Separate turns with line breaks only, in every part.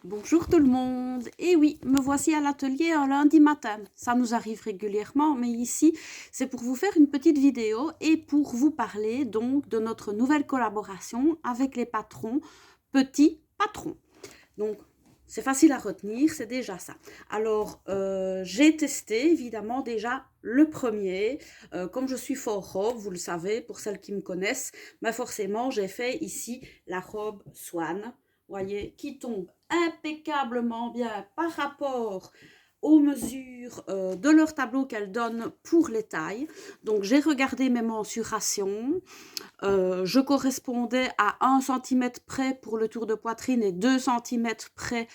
Bonjour tout le monde. Et oui, me voici à l'atelier un lundi matin. Ça nous arrive régulièrement, mais ici, c'est pour vous faire une petite vidéo et pour vous parler donc de notre nouvelle collaboration avec les patrons petits patrons. Donc, c'est facile à retenir, c'est déjà ça. Alors, j'ai testé évidemment déjà le premier. Comme je suis fort robe, vous le savez, pour celles qui me connaissent, mais forcément, j'ai fait ici la robe Swan, voyez, qui tombe impeccablement bien par rapport aux mesures de leur tableau qu'elle donne pour les tailles. Donc, j'ai regardé mes mensurations. Je correspondais à 1 centimètre près pour le tour de poitrine et 2 centimètres près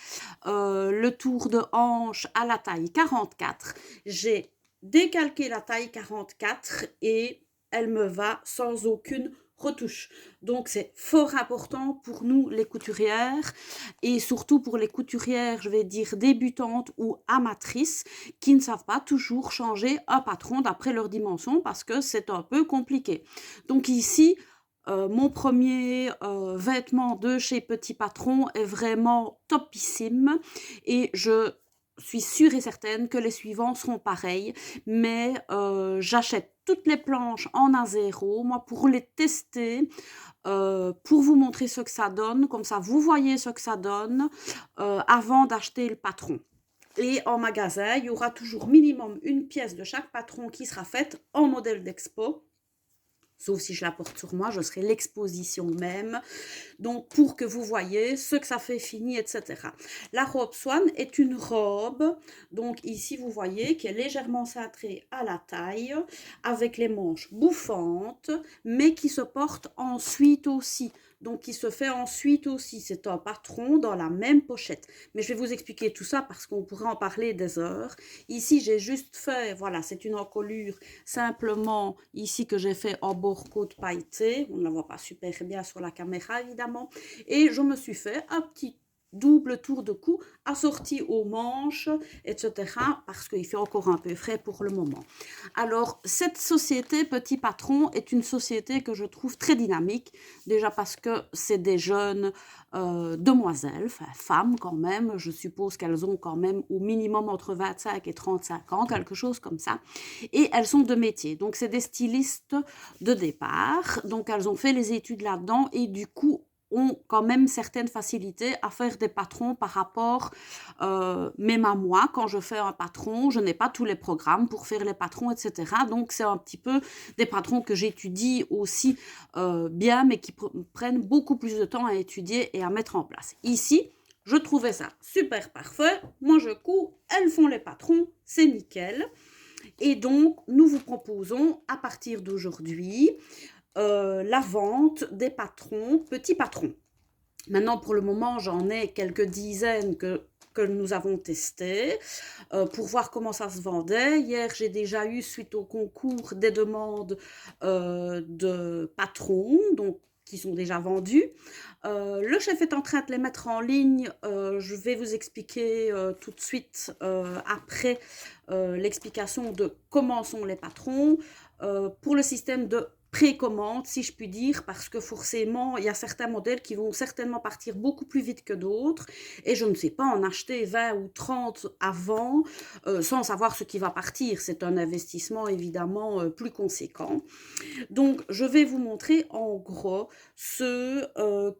le tour de hanche à la taille 44. J'ai décalqué la taille 44 et elle me va sans aucune retouche. Donc c'est fort important pour nous les couturières et surtout pour les couturières, je vais dire débutantes ou amatrices qui ne savent pas toujours changer un patron d'après leur dimension parce que c'est un peu compliqué. Donc ici, mon premier vêtement de chez Petit Patron est vraiment topissime et je suis sûre et certaine que les suivants seront pareils, mais j'achète toutes les planches en A0, moi pour les tester, pour vous montrer ce que ça donne, comme ça vous voyez ce que ça donne avant d'acheter le patron. Et en magasin, il y aura toujours minimum une pièce de chaque patron qui sera faite en modèle d'expo. Sauf si je la porte sur moi, je serai l'exposition même. Donc, pour que vous voyez ce que ça fait fini, etc. La robe Swan est une robe, donc ici, vous voyez, qui est légèrement cintrée à la taille, avec les manches bouffantes, mais qui se porte ensuite aussi. Donc, qui se fait ensuite aussi. C'est un patron dans la même pochette. Mais je vais vous expliquer tout ça parce qu'on pourrait en parler des heures. Ici, j'ai juste fait, voilà, c'est une encolure simplement ici que j'ai fait en bord côte pailleté. On ne la voit pas super bien sur la caméra, évidemment. Et je me suis fait un petit double tour de cou assorti aux manches, etc. parce qu'il fait encore un peu frais pour le moment. Alors, cette société Petit Patron est une société que je trouve très dynamique, déjà parce que c'est des jeunes demoiselles, enfin femmes quand même, je suppose qu'elles ont quand même au minimum entre 25 et 35 ans, quelque chose comme ça, et elles sont de métier, donc c'est des stylistes de départ, donc elles ont fait les études là-dedans et du coup ont quand même certaines facilités à faire des patrons par rapport, même à moi, quand je fais un patron, je n'ai pas tous les programmes pour faire les patrons, etc. Donc, c'est un petit peu des patrons que j'étudie aussi bien, mais qui prennent beaucoup plus de temps à étudier et à mettre en place. Ici, je trouvais ça super parfait. Moi, je couds, elles font les patrons, c'est nickel. Et donc, nous vous proposons, à partir d'aujourd'hui, la vente des patrons, petits patrons. Maintenant, pour le moment, j'en ai quelques dizaines que nous avons testé pour voir comment ça se vendait. Hier, j'ai déjà eu, suite au concours, des demandes de patrons, donc qui sont déjà vendus. Le chef est en train de les mettre en ligne. Je vais vous expliquer tout de suite après l'explication de comment sont les patrons. Pour le système de précommande, si je puis dire, parce que forcément, il y a certains modèles qui vont certainement partir beaucoup plus vite que d'autres, et je ne sais pas en acheter 20 ou 30 avant, sans savoir ce qui va partir. C'est un investissement évidemment plus conséquent. Donc, je vais vous montrer en gros ceux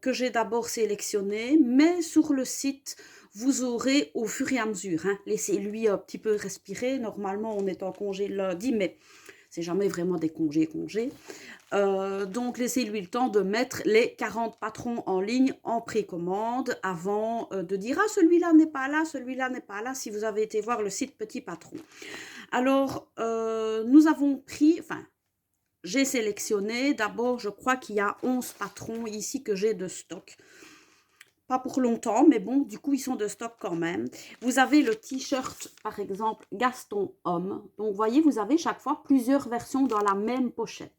que j'ai d'abord sélectionnés, mais sur le site, vous aurez au fur et à mesure, laissez-lui un petit peu respirer. Normalement, on est en congé lundi, mais c'est jamais vraiment des congés. Donc, laissez-lui le temps de mettre les 40 patrons en ligne en précommande avant de dire « Ah, celui-là n'est pas là, celui-là n'est pas là » si vous avez été voir le site Petit Patron. Alors, nous avons pris, enfin, j'ai sélectionné, d'abord, je crois qu'il y a 11 patrons ici que j'ai de stock. Pas pour longtemps, mais bon, du coup, ils sont de stock quand même. Vous avez le t-shirt, par exemple, Gaston Homme. Donc, vous voyez, vous avez chaque fois plusieurs versions dans la même pochette.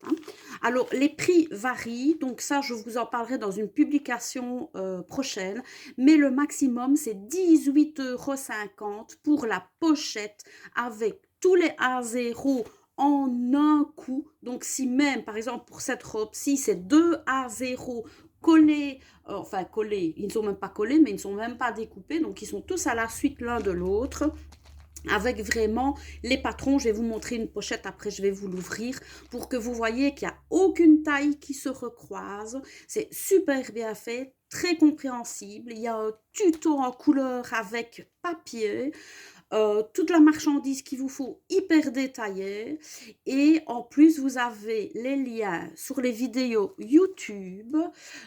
Alors, les prix varient. Donc, ça, je vous en parlerai dans une publication prochaine. Mais le maximum, c'est 18,50 € pour la pochette avec tous les A0 en un coup. Donc, si même, par exemple, pour cette robe-ci, c'est 2 A0 collés, enfin collés, ils ne sont même pas collés, mais ils ne sont même pas découpés, donc ils sont tous à la suite l'un de l'autre, avec vraiment les patrons. Je vais vous montrer une pochette, après je vais vous l'ouvrir, pour que vous voyez qu'il n'y a aucune taille qui se recroise. C'est super bien fait, très compréhensible. Il y a un tuto en couleur avec papier. Toute la marchandise qu'il vous faut hyper détaillée, et en plus vous avez les liens sur les vidéos YouTube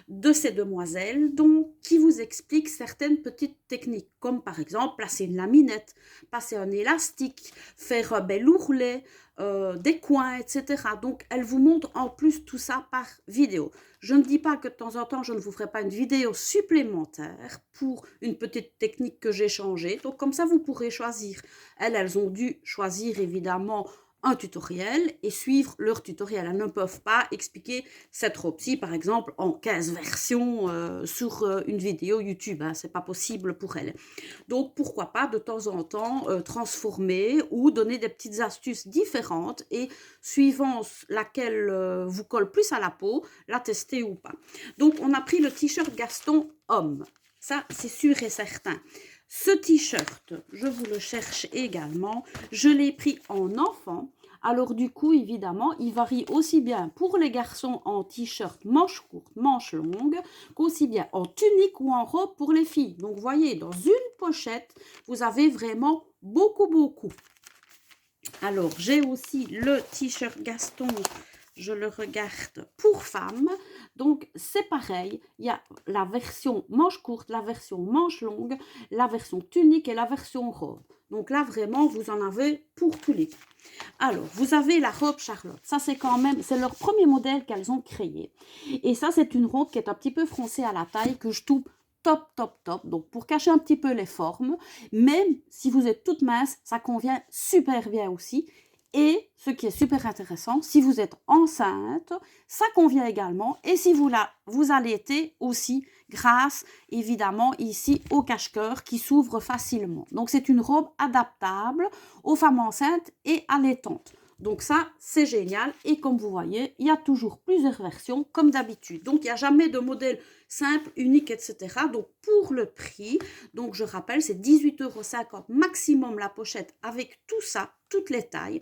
de ces demoiselles, donc qui vous expliquent certaines petites techniques, comme par exemple placer une laminette, passer un élastique, faire un bel ourlet, des coins, etc. Donc elle vous montre en plus tout ça par vidéo. Je ne dis pas que de temps en temps je ne vous ferai pas une vidéo supplémentaire pour une petite technique que j'ai changée, donc comme ça vous pourrez choisir. Elles ont dû choisir évidemment un tutoriel et suivre leur tutoriel. Elles ne peuvent pas expliquer cette robe-ci, par exemple, en 15 versions sur une vidéo YouTube. Hein, c'est pas possible pour elles. Donc, pourquoi pas de temps en temps transformer ou donner des petites astuces différentes et suivant laquelle vous colle plus à la peau, la tester ou pas. Donc, on a pris le t-shirt Gaston homme. Ça, c'est sûr et certain. Ce t-shirt, je vous le cherche également, je l'ai pris en enfant. Alors du coup, évidemment, il varie aussi bien pour les garçons en t-shirt manche courte, manche longue, qu'aussi bien en tunique ou en robe pour les filles. Donc, vous voyez, dans une pochette, vous avez vraiment beaucoup. Alors, j'ai aussi le t-shirt Gaston, je le regarde, pour femmes. Donc, c'est pareil, il y a la version manche courte, la version manche longue, la version tunique et la version robe. Donc là, vraiment, vous en avez pour tous les goûts. Alors, vous avez la robe Charlotte. Ça, c'est quand même, c'est leur premier modèle qu'elles ont créé. Et ça, c'est une robe qui est un petit peu froncée à la taille, que je trouve top. Donc, pour cacher un petit peu les formes, même si vous êtes toute mince, ça convient super bien aussi. Et ce qui est super intéressant, si vous êtes enceinte, ça convient également. Et si vous allaitez aussi, grâce évidemment ici au cache-cœur qui s'ouvre facilement. Donc c'est une robe adaptable aux femmes enceintes et allaitantes. Donc ça, c'est génial. Et comme vous voyez, il y a toujours plusieurs versions comme d'habitude. Donc il n'y a jamais de modèle simple, unique, etc. Donc pour le prix, donc je rappelle, c'est 18,50 € maximum la pochette avec tout ça, toutes les tailles.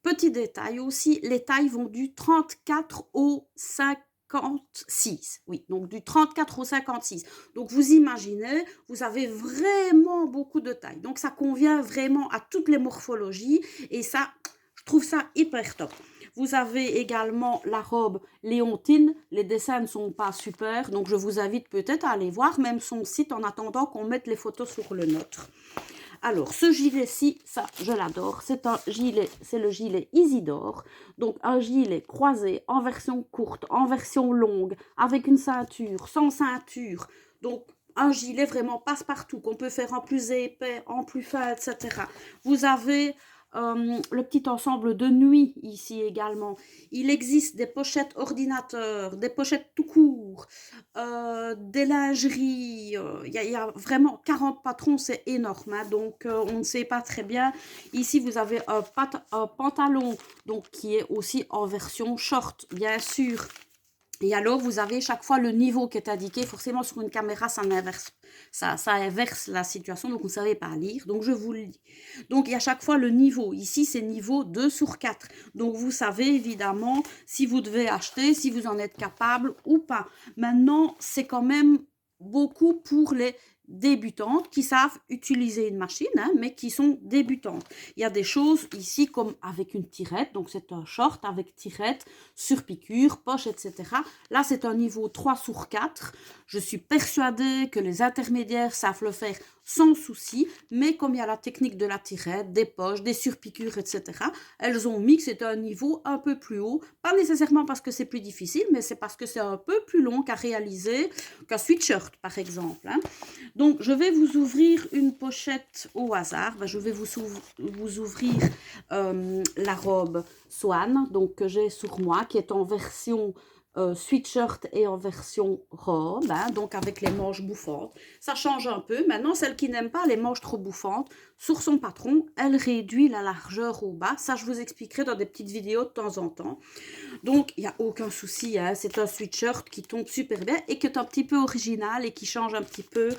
Petit détail aussi, les tailles vont du 34 au 56. Oui, donc du 34 au 56. Donc vous imaginez, vous avez vraiment beaucoup de tailles. Donc ça convient vraiment à toutes les morphologies et ça, je trouve ça hyper top. Vous avez également la robe Léontine. Les dessins ne sont pas super, donc je vous invite peut-être à aller voir même son site en attendant qu'on mette les photos sur le nôtre. Alors, ce gilet-ci, ça, je l'adore. C'est un gilet, c'est le gilet Isidore. Donc, un gilet croisé en version courte, en version longue, avec une ceinture, sans ceinture. Donc, un gilet vraiment passe-partout, qu'on peut faire en plus épais, en plus fin, etc. Vous avez le petit ensemble de nuit ici également. Il existe des pochettes ordinateurs, des pochettes tout court, des lingeries. Il y a vraiment 40 patrons, c'est énorme. Hein, donc, on ne sait pas très bien. Ici, vous avez un pantalon donc, qui est aussi en version short, bien sûr. Et alors, vous avez chaque fois le niveau qui est indiqué. Forcément, sur une caméra, ça inverse la situation, donc vous ne savez pas lire. Donc, je vous le dis. Donc, il y a chaque fois le niveau. Ici, c'est niveau 2/4. Donc, vous savez évidemment si vous devez acheter, si vous en êtes capable ou pas. Maintenant, c'est quand même beaucoup pour les débutantes qui savent utiliser une machine, hein, mais qui sont débutantes. Il y a des choses ici comme avec une tirette, donc c'est un short avec tirette, surpiqûre, poche, etc. Là, c'est un niveau 3/4. Je suis persuadée que les intermédiaires savent le faire sans souci, mais comme il y a la technique de la tirette, des poches, des surpiqûres, etc., elles ont mis que c'est un niveau un peu plus haut, pas nécessairement parce que c'est plus difficile, mais c'est parce que c'est un peu plus long qu'à réaliser qu'un sweatshirt, par exemple. Hein. Donc, je vais vous ouvrir une pochette au hasard. Ben, je vais vous ouvrir la robe Swan, donc que j'ai sur moi, qui est en version sweatshirt et en version robe, hein, donc avec les manches bouffantes. Ça change un peu. Maintenant, celle qui n'aime pas les manches trop bouffantes, sur son patron, elle réduit la largeur au bas. Ça, je vous expliquerai dans des petites vidéos de temps en temps. Donc, il n'y a aucun souci, hein. C'est un sweatshirt qui tombe super bien et qui est un petit peu original et qui change un petit peu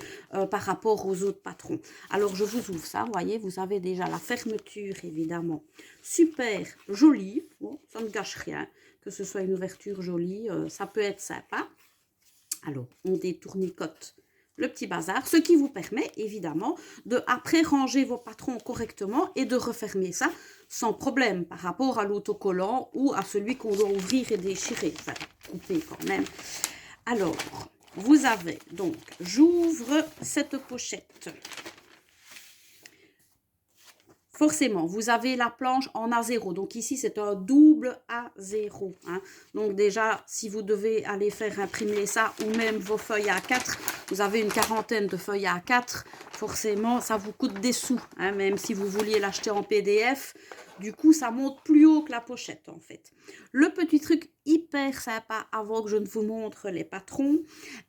par rapport aux autres patrons. Alors, je vous ouvre ça, vous voyez, vous avez déjà la fermeture, évidemment, super jolie. Bon, ça ne gâche rien, que ce soit une ouverture jolie, ça peut être sympa. Alors, on détournicote le petit bazar, ce qui vous permet évidemment de après ranger vos patrons correctement et de refermer ça sans problème par rapport à l'autocollant ou à celui qu'on doit ouvrir et déchirer, enfin couper quand même. Alors, vous avez donc, j'ouvre cette pochette. Forcément, vous avez la planche en A0. Donc ici, c'est un double A0. Hein. Donc déjà, si vous devez aller faire imprimer ça ou même vos feuilles A4, vous avez une quarantaine de feuilles A4. Forcément, ça vous coûte des sous. Hein, même si vous vouliez l'acheter en PDF, du coup, ça monte plus haut que la pochette en fait. Le petit truc hyper sympa, avant que je ne vous montre les patrons,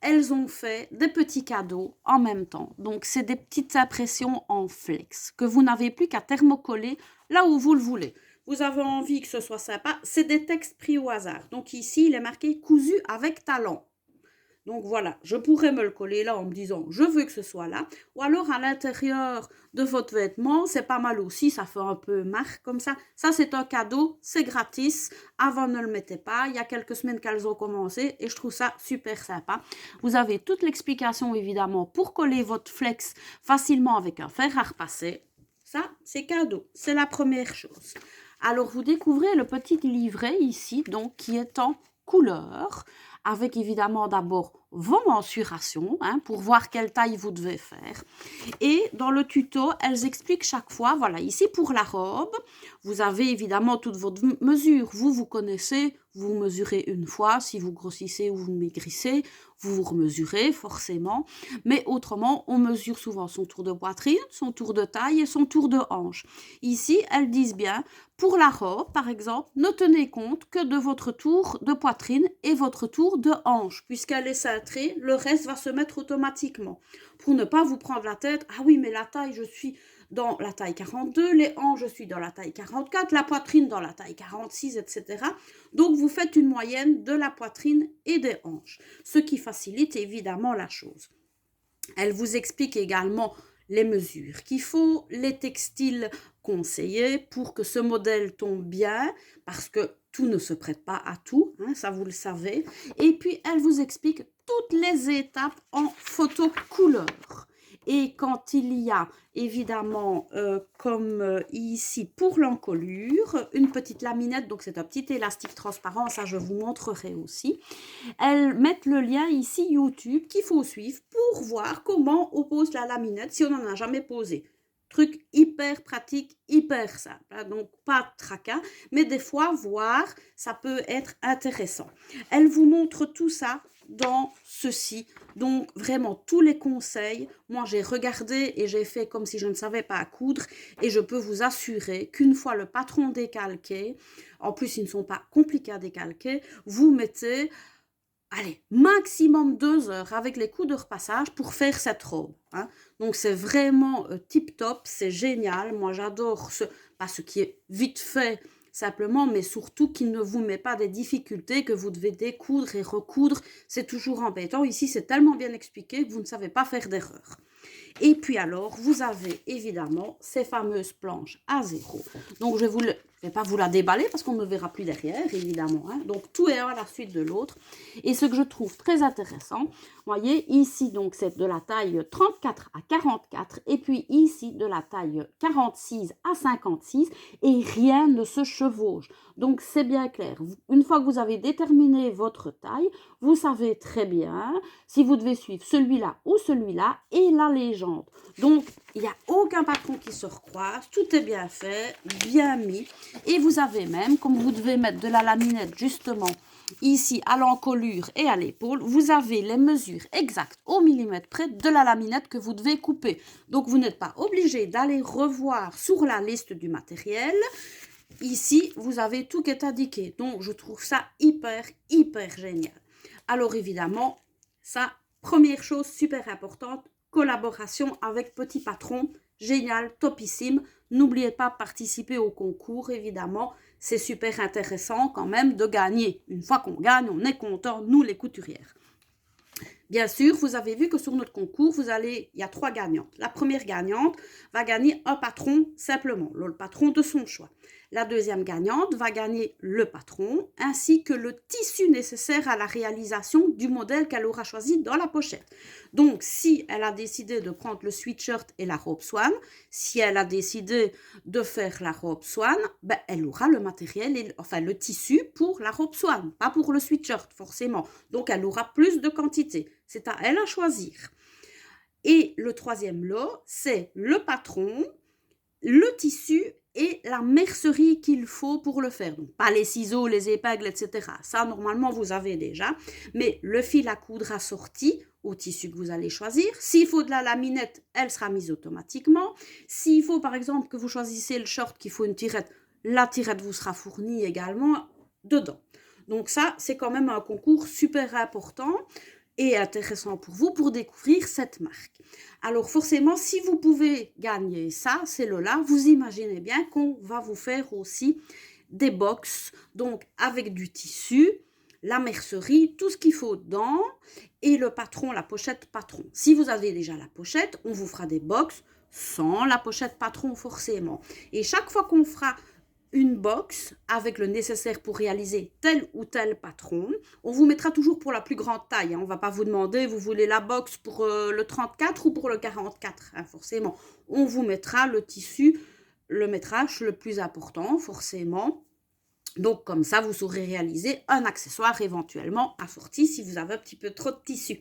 elles ont fait des petits cadeaux en même temps. Donc, c'est des petites impressions en flex que vous n'avez plus qu'à thermocoller là où vous le voulez. Vous avez envie que ce soit sympa, c'est des textes pris au hasard. Donc ici, il est marqué « cousu avec talent ». Donc voilà, je pourrais me le coller là en me disant je veux que ce soit là. Ou alors à l'intérieur de votre vêtement, c'est pas mal aussi, ça fait un peu marque comme ça. Ça c'est un cadeau, c'est gratis. Avant ne le mettez pas, il y a quelques semaines qu'elles ont commencé et je trouve ça super sympa. Vous avez toute l'explication évidemment pour coller votre flex facilement avec un fer à repasser. Ça c'est cadeau, c'est la première chose. Alors vous découvrez le petit livret ici, donc qui est en couleur, avec évidemment d'abord vos mensurations, hein, pour voir quelle taille vous devez faire. Et dans le tuto, elles expliquent chaque fois, voilà, ici pour la robe, vous avez évidemment toutes vos mesures. Vous connaissez, vous mesurez une fois, si vous grossissez ou vous maigrissez, vous vous remesurez forcément. Mais autrement, on mesure souvent son tour de poitrine, son tour de taille et son tour de hanche. Ici, elles disent bien, pour la robe, par exemple, ne tenez compte que de votre tour de poitrine et votre tour de hanche, puisqu'elle est cintrée, le reste va se mettre automatiquement. Pour ne pas vous prendre la tête, ah oui, mais la taille, je suis dans la taille 42, les hanches, je suis dans la taille 44, la poitrine dans la taille 46, etc. Donc, vous faites une moyenne de la poitrine et des hanches, ce qui facilite évidemment la chose. Elle vous explique également les mesures qu'il faut, les textiles conseillés pour que ce modèle tombe bien, parce que tout ne se prête pas à tout, hein, ça vous le savez. Et puis, elle vous explique toutes les étapes en photo couleur. Et quand il y a évidemment, comme ici pour l'encolure, une petite laminette, donc c'est un petit élastique transparent, ça je vous montrerai aussi. Elles mettent le lien ici YouTube qu'il faut suivre pour voir comment on pose la laminette si on n'en a jamais posé. Truc hyper pratique, hyper simple, hein, donc pas de tracas, mais des fois voir, ça peut être intéressant. Elle vous montre tout ça dans ceci, donc vraiment tous les conseils. Moi j'ai regardé et j'ai fait comme si je ne savais pas à coudre et je peux vous assurer qu'une fois le patron décalqué, en plus ils ne sont pas compliqués à décalquer, vous mettez, allez, maximum 2 heures avec les coups de repassage pour faire cette robe. Hein. Donc c'est vraiment tip top, c'est génial. Moi j'adore ce qui est vite fait simplement, mais surtout qu'il ne vous met pas des difficultés que vous devez découdre et recoudre. C'est toujours embêtant. Ici c'est tellement bien expliqué que vous ne savez pas faire d'erreur. Et puis alors, vous avez évidemment ces fameuses planches A0. Donc je ne vais pas vous la déballer parce qu'on ne verra plus derrière, évidemment. Hein. Donc tout est un à la suite de l'autre. Et ce que je trouve très intéressant, vous voyez, ici donc c'est de la taille 34 à 44 et puis ici de la taille 46 à 56 et rien ne se chevauche. Donc c'est bien clair. Une fois que vous avez déterminé votre taille, vous savez très bien si vous devez suivre celui-là ou celui-là et la légende. Donc, il n'y a aucun patron qui se recroise, tout est bien fait, bien mis. Et vous avez même, comme vous devez mettre de la laminette justement ici à l'encolure et à l'épaule, vous avez les mesures exactes au millimètre près de la laminette que vous devez couper. Donc, vous n'êtes pas obligé d'aller revoir sur la liste du matériel. ici, vous avez tout qui est indiqué. Donc, je trouve ça hyper, hyper génial. Alors, évidemment, ça, première chose super importante, collaboration avec Petit Patron. Génial, topissime. N'oubliez pas de participer au concours, évidemment. C'est super intéressant quand même de gagner. Une fois qu'on gagne, on est content, nous les couturières. Bien sûr, vous avez vu que sur notre concours, il y a 3 gagnantes. La première gagnante va gagner un patron simplement, le patron de son choix. La deuxième gagnante va gagner le patron ainsi que le tissu nécessaire à la réalisation du modèle qu'elle aura choisi dans la pochette. Donc, si elle a décidé de prendre le sweatshirt et la robe swan, si elle a décidé de faire la robe swan, ben, elle aura le matériel, enfin le tissu pour la robe swan, pas pour le sweatshirt forcément. Donc, elle aura plus de quantité. C'est à elle à choisir. Et le troisième lot, c'est le patron, le tissu et la mercerie qu'il faut pour le faire. Donc, pas les ciseaux, les épingles, etc. Ça, normalement, vous avez déjà. Mais le fil à coudre assorti au tissu que vous allez choisir. S'il faut de la laminette, elle sera mise automatiquement. S'il faut, par exemple, que vous choisissez le short, qu'il faut une tirette, la tirette vous sera fournie également dedans. Donc ça, c'est quand même un concours super important et intéressant pour vous pour découvrir cette marque. Alors forcément, si vous pouvez gagner ça, c'est là, vous imaginez bien qu'on va vous faire aussi des box, donc avec du tissu, la mercerie, tout ce qu'il faut dedans, et le patron, la pochette patron. Si vous avez déjà la pochette, on vous fera des box sans la pochette patron forcément. Et chaque fois qu'on fera une box avec le nécessaire pour réaliser tel ou tel patron. On vous mettra toujours pour la plus grande taille. On ne va pas vous demander, vous voulez la box pour le 34 ou pour le 44. Forcément, on vous mettra le tissu, le métrage le plus important, forcément. Donc, comme ça, vous saurez réaliser un accessoire éventuellement assorti si vous avez un petit peu trop de tissu.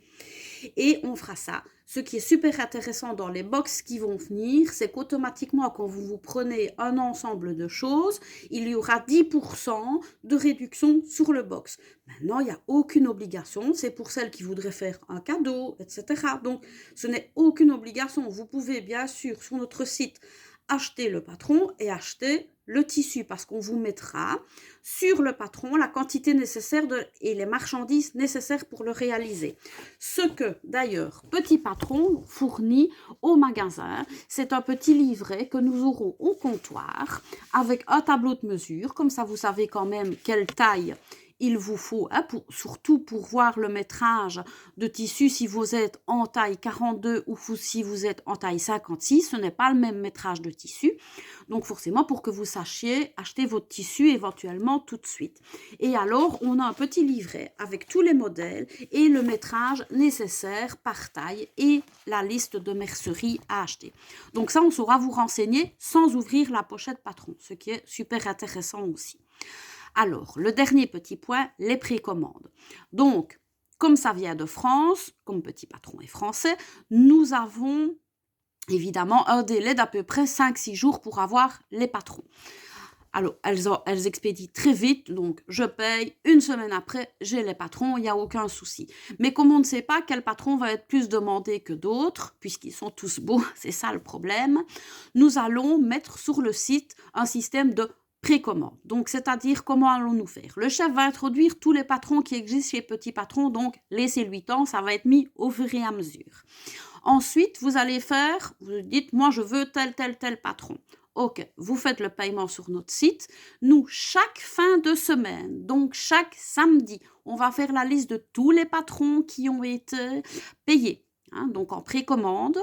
Et on fera ça. Ce qui est super intéressant dans les box qui vont venir, c'est qu'automatiquement, quand vous prenez un ensemble de choses, il y aura 10% de réduction sur le box. Maintenant, il n'y a aucune obligation. C'est pour celles qui voudraient faire un cadeau, etc. Donc, ce n'est aucune obligation. Vous pouvez bien sûr, sur notre site, acheter le patron et acheter le tissu parce qu'on vous mettra sur le patron la quantité nécessaire et les marchandises nécessaires pour le réaliser. Ce que d'ailleurs Petit Patron fournit au magasin, c'est un petit livret que nous aurons au comptoir avec un tableau de mesure, comme ça vous savez quand même quelle taille il vous faut, hein, surtout pour voir le métrage de tissu, si vous êtes en taille 42 ou si vous êtes en taille 56, ce n'est pas le même métrage de tissu. Donc forcément, pour que vous sachiez acheter votre tissu éventuellement tout de suite. Et alors, on a un petit livret avec tous les modèles et le métrage nécessaire par taille et la liste de mercerie à acheter. Donc ça, on saura vous renseigner sans ouvrir la pochette patron, ce qui est super intéressant aussi. Alors, le dernier petit point, les précommandes. Donc, comme ça vient de France, comme Petit Patron est français, nous avons évidemment un délai d'à peu près 5-6 jours pour avoir les patrons. Alors, elles expédient très vite, donc je paye, une semaine après, j'ai les patrons, il n'y a aucun souci. Mais comme on ne sait pas quel patron va être plus demandé que d'autres, puisqu'ils sont tous beaux, c'est ça le problème, nous allons mettre sur le site un système de précommande. Donc, c'est-à-dire comment allons-nous faire? Le chef va introduire tous les patrons qui existent chez Petit Patron, donc laissez-lui temps, ça va être mis au fur et à mesure. Ensuite, vous allez faire, vous dites, moi je veux tel patron. Ok, vous faites le paiement sur notre site. Nous, chaque fin de semaine, donc chaque samedi, on va faire la liste de tous les patrons qui ont été payés, hein, donc en précommande.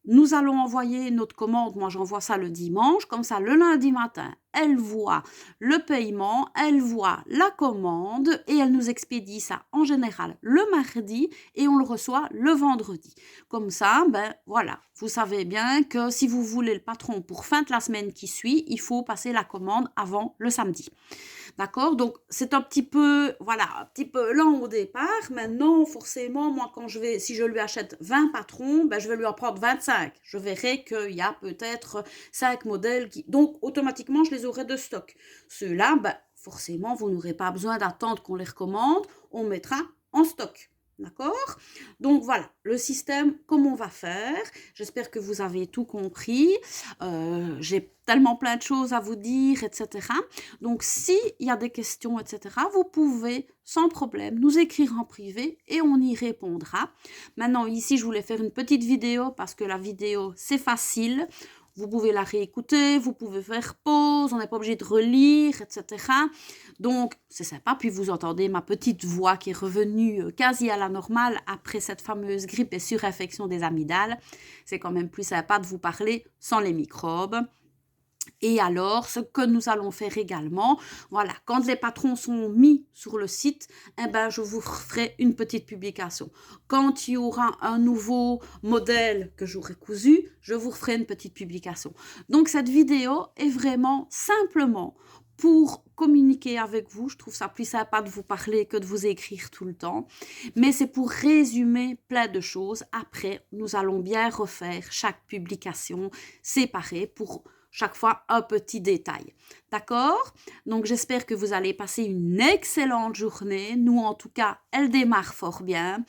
Nous allons envoyer notre commande, moi j'envoie ça le dimanche, comme ça le lundi matin, elle voit le paiement, elle voit la commande et elle nous expédie ça en général le mardi et on le reçoit le vendredi. Comme ça, ben voilà, vous savez bien que si vous voulez le patron pour fin de la semaine qui suit, il faut passer la commande avant le samedi. D'accord? Donc, c'est un petit peu lent au départ. Maintenant, forcément, moi, si je lui achète 20 patrons, ben, je vais lui en prendre 25. Je verrai qu'il y a peut-être 5 modèles donc, automatiquement, je les aurai de stock. Ceux-là, ben, forcément, vous n'aurez pas besoin d'attendre qu'on les recommande. On mettra en stock. D'accord? Donc voilà, le système, comment on va faire. J'espère que vous avez tout compris. J'ai tellement plein de choses à vous dire, etc. Donc s'il y a des questions, etc., vous pouvez sans problème nous écrire en privé et on y répondra. Maintenant, ici, je voulais faire une petite vidéo parce que la vidéo, c'est facile. Vous pouvez la réécouter, vous pouvez faire pause, on n'est pas obligé de relire, etc. Donc, c'est sympa. Puis, vous entendez ma petite voix qui est revenue quasi à la normale après cette fameuse grippe et surinfection des amygdales. C'est quand même plus sympa de vous parler sans les microbes. Et alors, ce que nous allons faire également, voilà, quand les patrons sont mis sur le site, eh ben, je vous ferai une petite publication. Quand il y aura un nouveau modèle que j'aurai cousu, je vous ferai une petite publication. Donc, cette vidéo est vraiment simplement pour communiquer avec vous. Je trouve ça plus sympa de vous parler que de vous écrire tout le temps. Mais c'est pour résumer plein de choses. Après, nous allons bien refaire chaque publication séparée pour chaque fois un petit détail. D'accord? Donc j'espère que vous allez passer une excellente journée. Nous, en tout cas, elle démarre fort bien.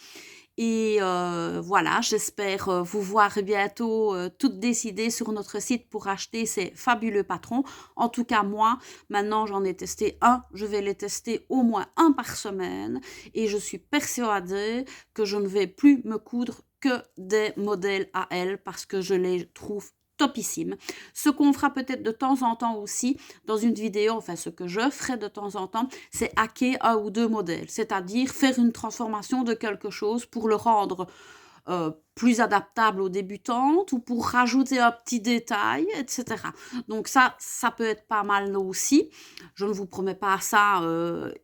Et voilà, j'espère vous voir bientôt toutes décidées sur notre site pour acheter ces fabuleux patrons. En tout cas, moi, maintenant j'en ai testé un. Je vais les tester au moins un par semaine. Et je suis persuadée que je ne vais plus me coudre que des modèles à elle parce que je les trouve topissime. Ce qu'on fera peut-être de temps en temps aussi dans une vidéo, enfin ce que je ferai de temps en temps, c'est hacker un ou deux modèles, c'est-à-dire faire une transformation de quelque chose pour le rendre plus adaptable aux débutantes ou pour rajouter un petit détail, etc. Donc ça peut être pas mal aussi. Je ne vous promets pas ça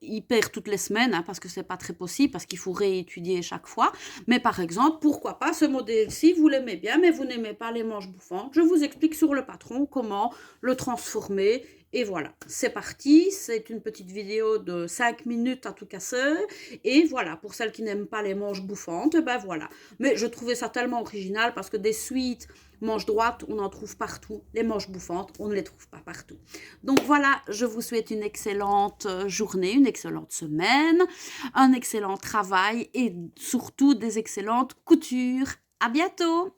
hyper toutes les semaines, hein, parce que c'est pas très possible, parce qu'il faut réétudier chaque fois. Mais par exemple, pourquoi pas ce modèle-ci, vous l'aimez bien, mais vous n'aimez pas les manches bouffantes. Je vous explique sur le patron comment le transformer. Et voilà, c'est parti, c'est une petite vidéo de 5 minutes à tout casser, et voilà, pour celles qui n'aiment pas les manches bouffantes, ben voilà. Mais je trouvais ça tellement original parce que des suites manches droites, on en trouve partout, les manches bouffantes, on ne les trouve pas partout. Donc voilà, je vous souhaite une excellente journée, une excellente semaine, un excellent travail et surtout des excellentes coutures. À bientôt!